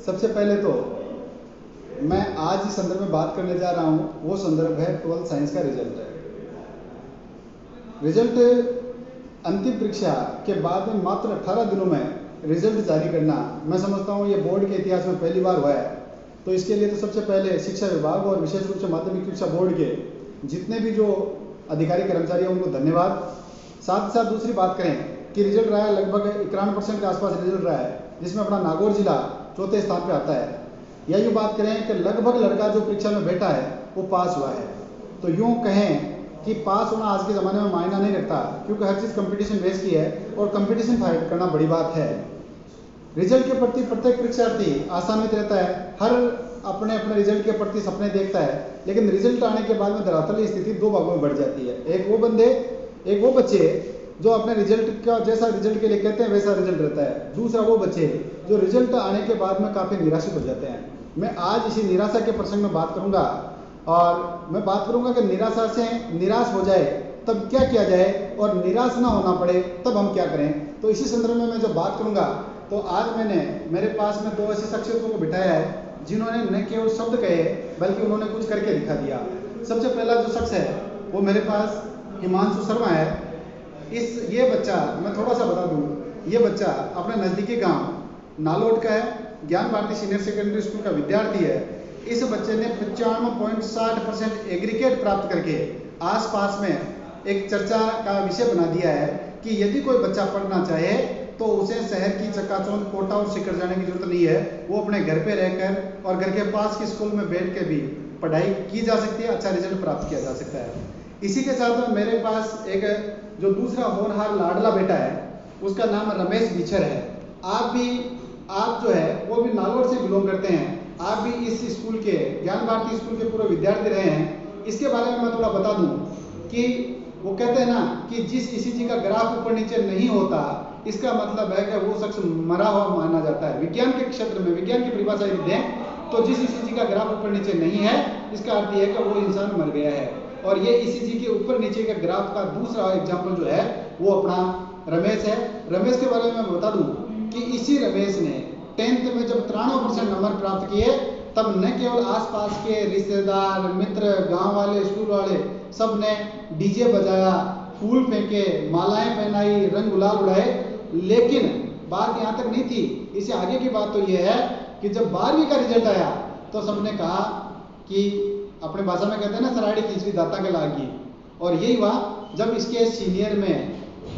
सबसे पहले तो मैं आज इस संदर्भ में बात करने जा रहा हूँ, वो संदर्भ है 12th साइंस का रिजल्ट है। रिजल्ट अंतिम परीक्षा के बाद में मात्र 18 दिनों में रिजल्ट जारी करना, मैं समझता हूँ ये बोर्ड के इतिहास में पहली बार हुआ है। तो इसके लिए तो सबसे पहले शिक्षा विभाग और विशेष रूप से माध्यमिक शिक्षा बोर्ड के जितने भी जो अधिकारी कर्मचारी हैं उनको धन्यवाद। साथ ही साथ दूसरी बात करें कि रिजल्ट रहा है लगभग 91% के आसपास रिजल्ट रहा है, जिसमें अपना नागौर जिला चौथे स्थान पे आता है। या यूँ बात करें कि लगभग लड़का जो परीक्षा में बैठा है वो पास हुआ है। तो यूँ कहें कि पास होना आज के ज़माने में मायना नहीं रखता, क्योंकि हर चीज़ कंपटीशन बेस की है और कंपटीशन फाइट करना बड़ी बात है। रिजल्ट के प्रति प्रत्येक परीक्षार्थी आशान्वित रहता है, हर अपने अपने रिजल्ट के प्रति सपने देखता है, लेकिन रिजल्ट आने के बाद में धरातल स्थिति दो भागों में बढ़ जाती है। एक वो बच्चे जो अपने रिजल्ट का जैसा रिजल्ट के लिए कहते हैं वैसा रिजल्ट रहता है, दूसरा वो बच्चे जो रिजल्ट आने के बाद में काफ़ी निराशित हो जाते हैं। मैं आज इसी निराशा के प्रसंग में बात करूंगा और मैं बात करूंगा कि निराशा से निराश हो जाए तब क्या किया जाए और निराश ना होना पड़े तब हम क्या करें। तो इसी संदर्भ में मैं जब बात करूंगा तो आज मैंने मेरे पास में दो ऐसी शख्सियतों को बिठाया है जिन्होंने न केवल शब्द कहे बल्कि उन्होंने कुछ करके दिखा दिया। सबसे पहला जो शख्स है वो मेरे पास हिमांशु शर्मा है। ये बच्चा मैं थोड़ा सा बता दूं, ये बच्चा अपने नज़दीकी गांव नालोट का है, ज्ञान भारती सीनियर सेकेंडरी स्कूल का विद्यार्थी है। इस बच्चे ने 95.60% एग्रीगेट प्राप्त करके आसपास में एक चर्चा का विषय बना दिया है कि यदि कोई बच्चा पढ़ना चाहे तो उसे शहर की चकाचौंध कोटा और सिकर जाने की जरूरत नहीं है, वो अपने घर पे रहकर और घर के पास के स्कूल में बैठ के भी पढ़ाई की जा सकती है, अच्छा रिजल्ट प्राप्त किया जा सकता है। इसी के साथ में मेरे पास एक जो दूसरा होनहार लाडला बेटा है उसका नाम रमेश बिछर है। आप जो है वो भी नागौर से बिलोंग करते हैं, आप भी इस स्कूल के ज्ञान भारती स्कूल के पूरे विद्यार्थी रहे हैं। इसके बारे में मैं थोड़ा बता दूं कि वो कहते हैं ना कि जिस ईसीजी का ग्राफ ऊपर नीचे नहीं होता इसका मतलब है कि वो शख्स मरा हुआ माना जाता है। विज्ञान के क्षेत्र में विज्ञान की परिभाषा यदि दें तो जिस ईसीजी का ग्राफ ऊपर नीचे नहीं है इसका अर्थ यह है कि वो इंसान मर गया है। और ये ईसीजी के ऊपर नीचे के ग्राफ का दूसरा एग्जाम्पल जो है वो अपना रमेश है। रमेश के बारे में मैं बता दूं कि इसी रमेश ने 10th में जब 93% नंबर प्राप्त किए तब न केवल आसपास के रिश्तेदार मित्र गांव वाले स्कूल वाले सब ने डीजे बजाया, फूल फेंके, मालाएं पहनाई, रंग गुलाल उड़ाए, लेकिन बात यहाँ तक नहीं थी। इससे आगे की बात तो यह है कि जब 12वीं का रिजल्ट आया तो सबने कहा कि अपने भाषा में कहते हैं ना सराड़ी खींचवी दाता के लागी, और यही हुआ जब इसके सीनियर में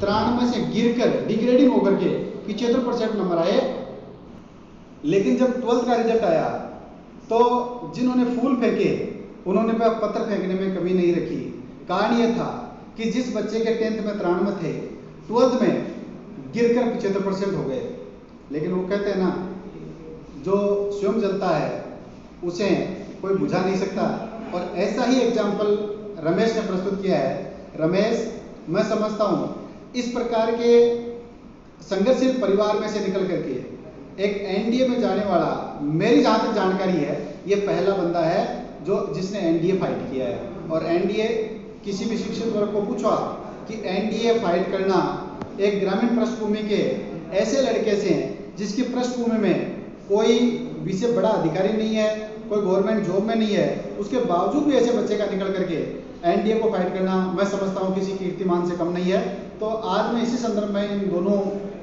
93 से गिरकर डिग्रेडिंग होकर के 75% नंबर आए। लेकिन जब 12th का रिजल्ट आया तो जिन्होंने फूल फेंके उन्होंने पत्थर फेंकने में कमी नहीं रखी। कारण यह था कि जिस बच्चे के 10th में 93 थे 12th में गिरकर 75% हो गए। लेकिन वो कहते हैं ना जो स्वयं जलता है उसे कोई बुझा नहीं सकता, और ऐसा ही एग्जाम्पल रमेश ने प्रस्तुत किया है। रमेश मैं समझता हूँ इस प्रकार के संघर्षशील परिवार में से निकल करके एक एनडीए में जाने वाला, मेरी जहाँ तक जानकारी है ये पहला बंदा है जिसने एनडीए फाइट किया है। और एनडीए किसी भी शिक्षित वर्ग को पूछा कि एनडीए फाइट करना एक ग्रामीण पृष्ठभूमि के ऐसे लड़के से जिसकी पृष्ठभूमि में कोई विषय बड़ा अधिकारी नहीं है, कोई गवर्नमेंट जॉब में नहीं है, उसके बावजूद भी ऐसे बच्चे का निकल करके एनडीए को फाइट करना मैं समझता हूँ किसी कीर्तिमान से कम नहीं है। तो आज मैं इसी संदर्भ में इन दोनों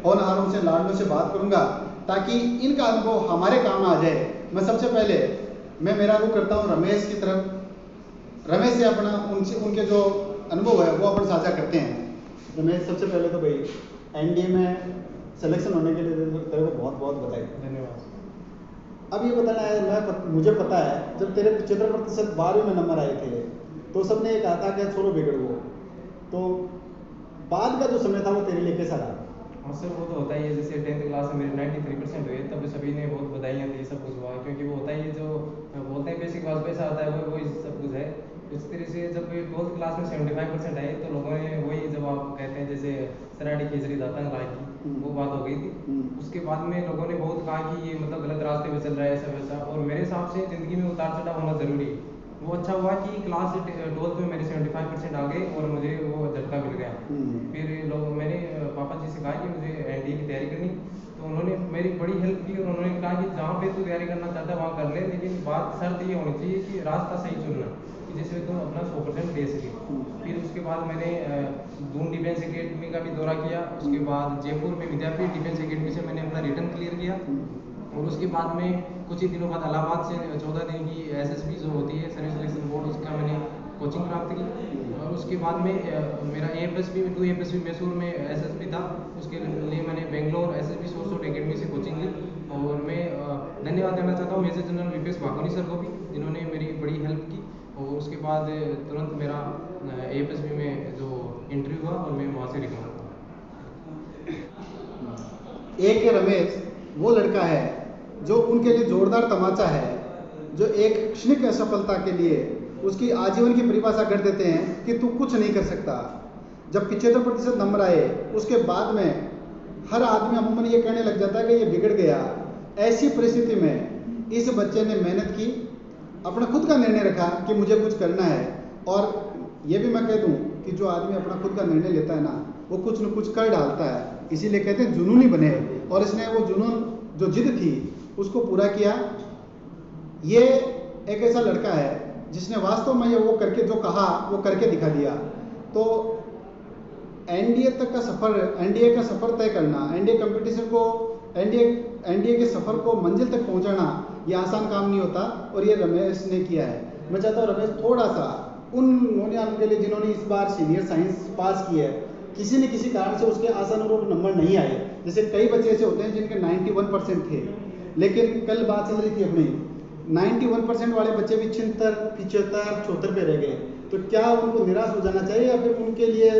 होनहारों से लाडलों से बात करूंगा ताकि इनका अनुभव हमारे काम आ जाए। मैं सबसे पहले मेरा रुख करता हूँ रमेश की तरफ। रमेश से अपना उनके जो अनुभव है वो अपन साझा करते हैं। रमेश सबसे पहले तो भाई एनडीए में सिलेक्शन होने के लिए तेरे को बहुत बहुत बधाई। धन्यवाद। अब ये बताना है, मुझे पता है जब तेरे 75% 12वीं में नंबर आए थे तो सबने ये कहा था कि छोड़ो बिगड़ वो, तो बाद का जो समय था वो तेरे लिए कैसा रहा? हाँ सर, वो तो होता ही है। जैसे 10th क्लास में मेरे 93% हुए तब सभी ने बहुत बधाइयाँ दी, सब कुछ हुआ, क्योंकि वो होता ही है जो बोलते हैं बेसिक क्लास पैसा आता है वो सब कुछ है। इस तरह से जब 12th क्लास में 75% आए तो लोगों ने वही जब आप कहते हैं जैसे सराड़ी खिचड़ी दाता लागी वो बात हो गई थी। उसके बाद में लोगों ने बहुत कहा कि ये मतलब गलत रास्ते पे चल रहा है ऐसा वैसा, और मेरे हिसाब से ज़िंदगी में उतार चढ़ाव होना ज़रूरी है। वो अच्छा हुआ कि क्लास 12th में मेरे 75% आ गए और मुझे वो झटका मिल गया। फिर मैंने पापा जी से कहा कि मुझे एनडीए की तैयारी करनी, तो तो उन्होंने मेरी बड़ी हेल्प की और उन्होंने कहा कि जहाँ पे तू तैयारी करना चाहता है वहाँ कर ले, लेकिन बात शर्त ये होनी चाहिए कि रास्ता सही चुनना, कि जिसमें तुम अपना 100% दे सके। फिर उसके बाद मैंने दून डिफेंस एकेडमी का भी दौरा किया, उसके बाद जयपुर में विद्यापीठ डिफेंस एकेडमी से मैंने अपना रिटर्न क्लियर किया, और उसके बाद में कुछ ही दिनों बाद इलाहाबाद से 14 दिन की एसएसबी जो होती है सर्विस सिलेक्शन बोर्ड, उसका मैंने कोचिंग प्राप्त की। और उसके बाद में मेरा AFSP 2 AFSP मैसूर में एसएसबी था, उसके लिए मैंने बेंगलोर एसएसबी सोर्स एकेडमी से कोचिंग ली। और मैं धन्यवाद देना चाहता हूँ मेजर जनरल विपेश भागोनी सर को भी, जिन्होंने मेरी बड़ी हेल्प की। और उसके बाद तुरंत मेरा AFSP में जो इंटरव्यू हुआ और मैं वहाँ से रिकमेंड हुआ। एक रमेश वो लड़का है जो उनके लिए जोरदार तमाचा है, जो एक क्षणिक असफलता के लिए उसकी आजीवन की परिभाषा कर देते हैं कि तू कुछ नहीं कर सकता। जब 75% नंबर आए उसके बाद में हर आदमी अमूमन ये कहने लग जाता है कि ये बिगड़ गया। ऐसी परिस्थिति में इस बच्चे ने मेहनत की, अपना खुद का निर्णय रखा कि मुझे कुछ करना है। और ये भी मैं कह दूं कि जो आदमी अपना खुद का निर्णय लेता है ना, वो कुछ न कुछ कर डालता है, इसीलिए कहते हैं जुनूनी बने। और इसने वो जुनून जो जिद थी उसको पूरा किया। ये एक ऐसा लड़का है जिसने वास्तव में ये वो करके जो कहा वो करके दिखा दिया। तो एनडीए तक का सफ़र, एनडीए का सफ़र तय करना, एनडीए कंपटीशन को, एनडीए के सफ़र को मंजिल तक पहुंचाना ये आसान काम नहीं होता, और ये रमेश ने किया है। मैं चाहता हूँ रमेश थोड़ा सा उन नौजवानों के लिए जिन्होंने इस बार सीनियर साइंस पास की है, किसी न किसी कारण से उसके आशानुरूप नंबर नहीं आए, जैसे कई बच्चे ऐसे होते हैं जिनके 91% थे, लेकिन कल बात चल रही थी अपनी 91% वाले बच्चे भी 76, 75, 74 पे रह गए। तो क्या उनको निराश हो जाना चाहिए, या फिर उनके लिए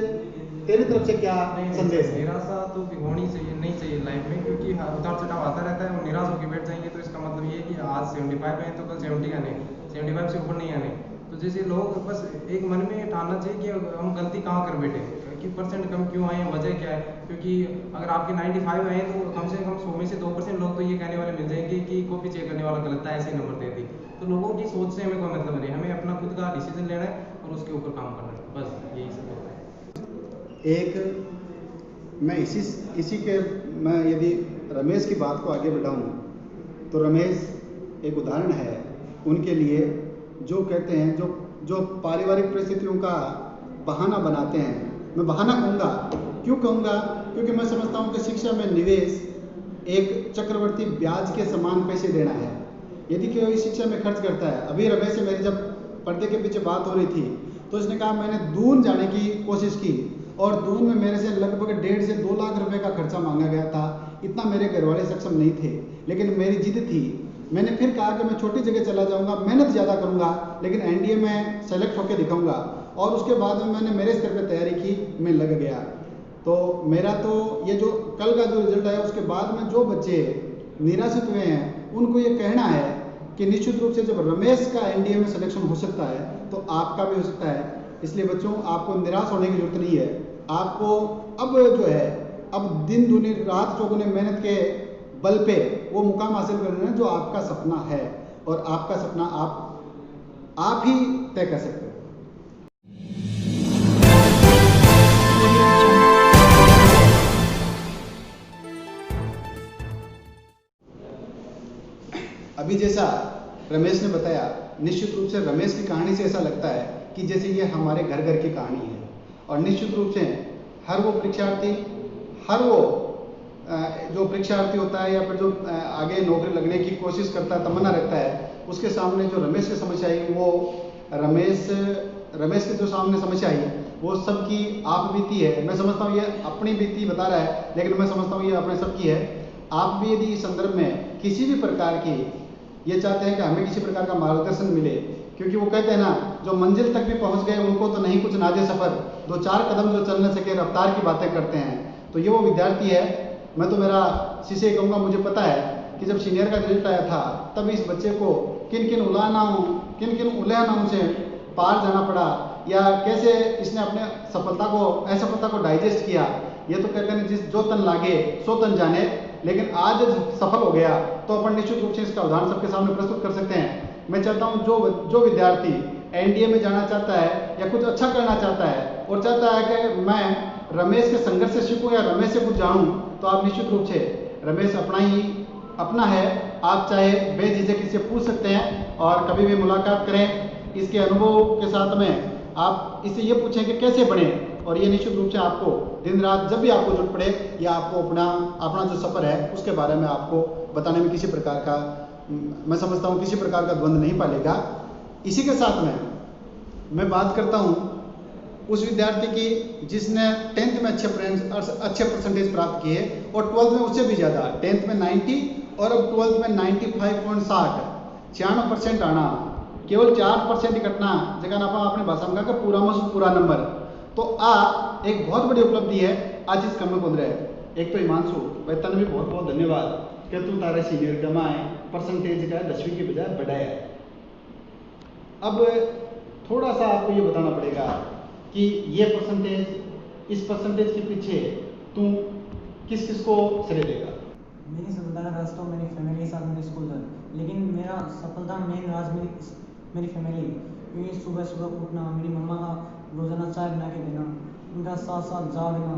तेरी तरफ से क्या संदेश है? निराशा तो होनी चाहिए नहीं चाहिए लाइफ में, क्योंकि उतार चढ़ाव आता रहता है। और निराश होकर बैठ जाएंगे तो इसका मतलब ये है कि आज 75 है तो कल 70 आने, 75 से ऊपर नहीं आने। तो जैसे लोग बस एक मन में ठानना चाहिए कि हम गलती कहाँ कर बैठे, कि परसेंट कम क्यों आए, वजह क्या है। क्योंकि अगर आपके 95 आए तो कम से कम 100 में से 2% लोग तो ये कहने वाले मिल जाएंगे कि कॉपी चेक करने वाला गलत था, ऐसे ही नंबर दे दी। तो लोगों की सोच से हमें कोई मतलब नहीं, हमें अपना खुद का डिसीजन लेना है और उसके ऊपर काम करना है, बस यही सब होता है। एक मैं इसी के मैं यदि रमेश की बात को आगे बढ़ाऊं तो रमेश एक उदाहरण है उनके लिए, जो कहते हैं जो पारिवारिक परिस्थितियों का बहाना बनाते हैं। मैं बहाना कहूँगा, क्यों कहूँगा? क्योंकि मैं समझता हूँ कि शिक्षा में निवेश एक चक्रवर्ती ब्याज के समान पैसे देना है। यदि कोई शिक्षा में खर्च करता है, अभी रमेश से मेरी जब पर्दे के पीछे बात हो रही थी तो इसने कहा मैंने दून जाने की कोशिश की और दून में मेरे से लगभग 1.5 से 2 लाख रुपए का खर्चा मांगा गया था। इतना मेरे घर वाले सक्षम नहीं थे, लेकिन मेरी जिद थी। मैंने फिर कहा कि मैं छोटी जगह चला जाऊंगा, मेहनत ज़्यादा करूंगा, लेकिन एनडीए में सेलेक्ट होकर दिखाऊंगा। और उसके बाद में मैंने मेरे स्तर पर तैयारी की, मैं लग गया। तो मेरा तो ये जो कल का जो रिजल्ट आया उसके बाद में जो बच्चे निराशित हुए हैं उनको ये कहना है कि निश्चित रूप से जब रमेश का एनडीए में सिलेक्शन हो सकता है तो आपका भी हो सकता है। इसलिए बच्चों आपको निराश होने की जरूरत नहीं है। आपको अब जो है अब दिन दूनी रात चौगुनी मेहनत के बल पे वो मुकाम हासिल करना है जो आपका सपना है, और आपका सपना आप ही तय कर सकते हो। अभी जैसा रमेश ने बताया, निश्चित रूप से रमेश की कहानी से ऐसा लगता है कि जैसे ये हमारे घर घर की कहानी है। और निश्चित रूप से हर वो परीक्षार्थी, हर वो जो परीक्षार्थी होता है या फिर जो आगे नौकरी लगने की कोशिश करता है, तमन्ना रहता है, उसके सामने जो रमेश की समस्या आई, वो रमेश के जो सामने समस्या आई वो सबकी आप बीती है। मैं समझता हूँ ये अपनी बीती बता रहा है, लेकिन मैं समझता हूँ ये अपने सबकी है। आप भी यदि इस संदर्भ में किसी भी प्रकार की ये चाहते हैं कि हमें किसी प्रकार का मार्गदर्शन मिले, क्योंकि वो कहते हैं ना, जो मंजिल तक भी पहुंच गए उनको तो नहीं कुछ नाजे सफ़र, 2-4 कदम जो चल न सके रफ्तार की बातें करते हैं। तो ये वो विद्यार्थी है। मैं तो मेरा शिष्य कहूँगा, मुझे पता है कि जब सीनियर का रिजल्ट आया था तब इस बच्चे को किन किन उलहनाओं से पार जाना पड़ा, या कैसे इसने अपने असफलता को डाइजेस्ट किया। ये तो कहते हैं जिस जो तन लागे सो तन जाने। लेकिन आज सफल हो गया तो अपन निश्चित रूप से इसका उदाहरण सबके सामने प्रस्तुत कर सकते हैं। मैं चाहता हूँ जो विद्यार्थी एनडीए में जाना चाहता है या कुछ अच्छा करना चाहता है और चाहता है कि मैं रमेश के संघर्ष से सीखूं या रमेश से कुछ जानूं, तो आप निश्चित रूप से रमेश अपना है, आप चाहे बेझिझक इससे पूछ सकते हैं और कभी भी मुलाकात करें। इसके अनुभव के साथ में आप इससे ये पूछें कि कैसे बने, और ये निश्चित रूप से आपको दिन रात जब भी आपको जरूरत पड़े या आपको अपना जो सफ़र है उसके बारे में आपको बताने में किसी प्रकार का, मैं समझता हूँ, किसी प्रकार का द्वंद्व नहीं पालेगा। इसी के साथ में मैं बात करता हूँ उस विद्यार्थी की जिसने 10th में अच्छे परसेंटेज प्राप्त किए और 12th में उससे भी ज़्यादा, 10th में 90 और अब 12th में 95.60, 96% आना, केवल 4% कटना जगह आप अपने भाषा में कहा पूरा मस पूरा नंबर, तो एक बहुत बड़ी उपलब्धि है आज इस कम में रहे। एक तो हिमांशु भाई तन भी बहुत बहुत धन्यवाद कि तू तारा सीनियर जमा है, परसेंटेज का 10वीं की बजाय बढ़ाया है। अब थोड़ा सा आपको ये बताना पड़ेगा कि ये परसेंटेज, इस परसेंटेज के पीछे तू किस किस को श्रेय देगा। मेरी सफलता का राज तो मेरी फैमिली के साथ मेरे स्कूल था, लेकिन मेरा सफलता मेन राज मेरी फैमिली, क्योंकि सुबह सुबह उठना, मेरी मम्मा का रोज़ाना चाय बना के देना, उनका साथ साथ जागना,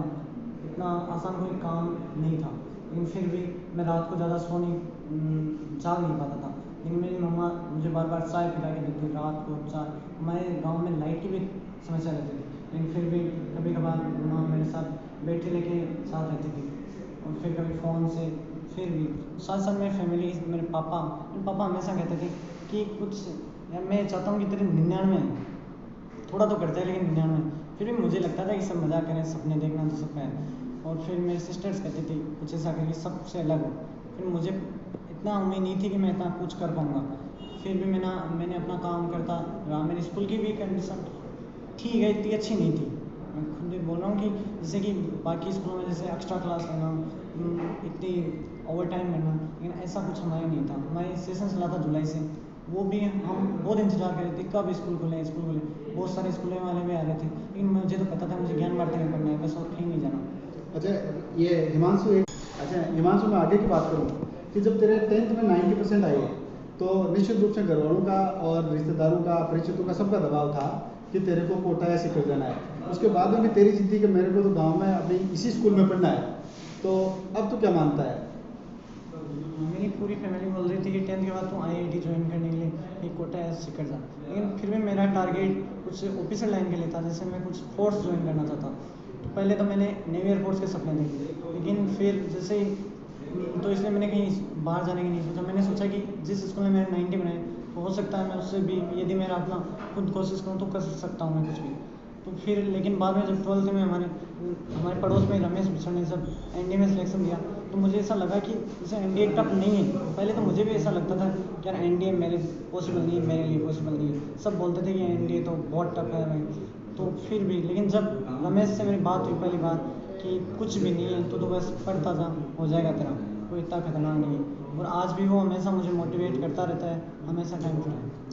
इतना आसान कोई काम नहीं था। लेकिन फिर भी मैं रात को ज़्यादा जाग नहीं पाता था, लेकिन मेरी मम्मा मुझे बार बार चाय पिला के देती, रात को चाय। हमारे गांव में लाइट की भी समस्या रहती थी, लेकिन फिर भी कभी कभार माँ मेरे साथ बैठे लेके साथ रहती थी, और फिर कभी फ़ोन से, फिर भी साथ साथ मेरी फैमिली, मेरे पापा हमेशा कहते थे कि कुछ यार मैं चाहता हूँ कि तेरे 99 थोड़ा तो करता है लेकिन 99, फिर भी मुझे लगता था कि सब मजाक करें, सपने देखना तो सबका है। और फिर मेरे सिस्टर्स कहती थी कुछ ऐसा करिए सबसे अलग हो, फिर मुझे इतना उम्मीद नहीं थी कि मैं इतना कुछ कर पाऊँगा। फिर भी मैंने अपना काम करता रहा। मेरी स्कूल की भी कंडीशन ठीक है, इतनी अच्छी नहीं थी, मैं खुद भी बोल रहा हूँ कि जैसे कि बाकी स्कूलों में जैसे एक्स्ट्रा क्लास लेना, इतनी ओवर टाइम करना, लेकिन ऐसा कुछ हमारे नहीं था। हमारी सेशन चला था जुलाई से, वो भी हम बहुत इंतजार कर रहे थे कब स्कूल खुले। बहुत सारे स्कूलों वाले भी आ रहे थे, लेकिन मुझे तो पता था मुझे ज्ञान भारती में पढ़ना है, बस और कहीं नहीं जाना। अच्छा ये हिमांशु मैं आगे की बात करूँ कि जब तेरे 10th में 90% आए तो निश्चित रूप से घर वालों का और रिश्तेदारों का, परिचितों का, सबका दबाव था कि तेरे को कोटा या सिखर जाना है। उसके बाद में भी तेरी जिद थी कि मेरे को तो गांव में अपनी इसी स्कूल में पढ़ना है। तो अब तो क्या मानता है? मेरी पूरी फैमिली बोल रही थी कि 10th के बाद तू IIT ज्वाइन करने के लिए एक कोटा या सिखर जा, लेकिन फिर भी मेरा टारगेट कुछ ऑफिसर लाइन के लिए था, जैसे मैं कुछ फोर्स ज्वाइन करना चाहता। तो पहले तो मैंने नेवी एयरफोर्स के सपने देखे, लेकिन फिर जैसे तो इसलिए मैंने कहीं बाहर जाने की नहीं सोचा। मैंने सोचा कि जिस स्कूल में मैंने 90 बनाए तो हो सकता है मैं उससे भी, यदि मेरा अपना खुद कोशिश करूँ तो कर सकता हूँ मैं कुछ भी। तो फिर लेकिन बाद में जब 12th में हमारे पड़ोस में रमेश भूषण ने सब NDA में सिलेक्शन दिया, तो मुझे ऐसा लगा कि जैसे NDA टफ नहीं है। पहले तो मुझे भी ऐसा लगता था कि यार NDA मेरे पॉसिबल नहीं है, मेरे लिए पॉसिबल नहीं है। सब बोलते थे कि NDA तो बहुत टफ है भाई। तो फिर भी, लेकिन जब रमेश से मेरी बात हुई पहली बार कि कुछ भी नहीं है, तो बस पढ़ता जा, हो जाएगा तेरा, कोई इतना खतरनाक नहीं है। और आज भी वो हमेशा मुझे मोटिवेट करता रहता है, हमेशा टाइम टू टाइम।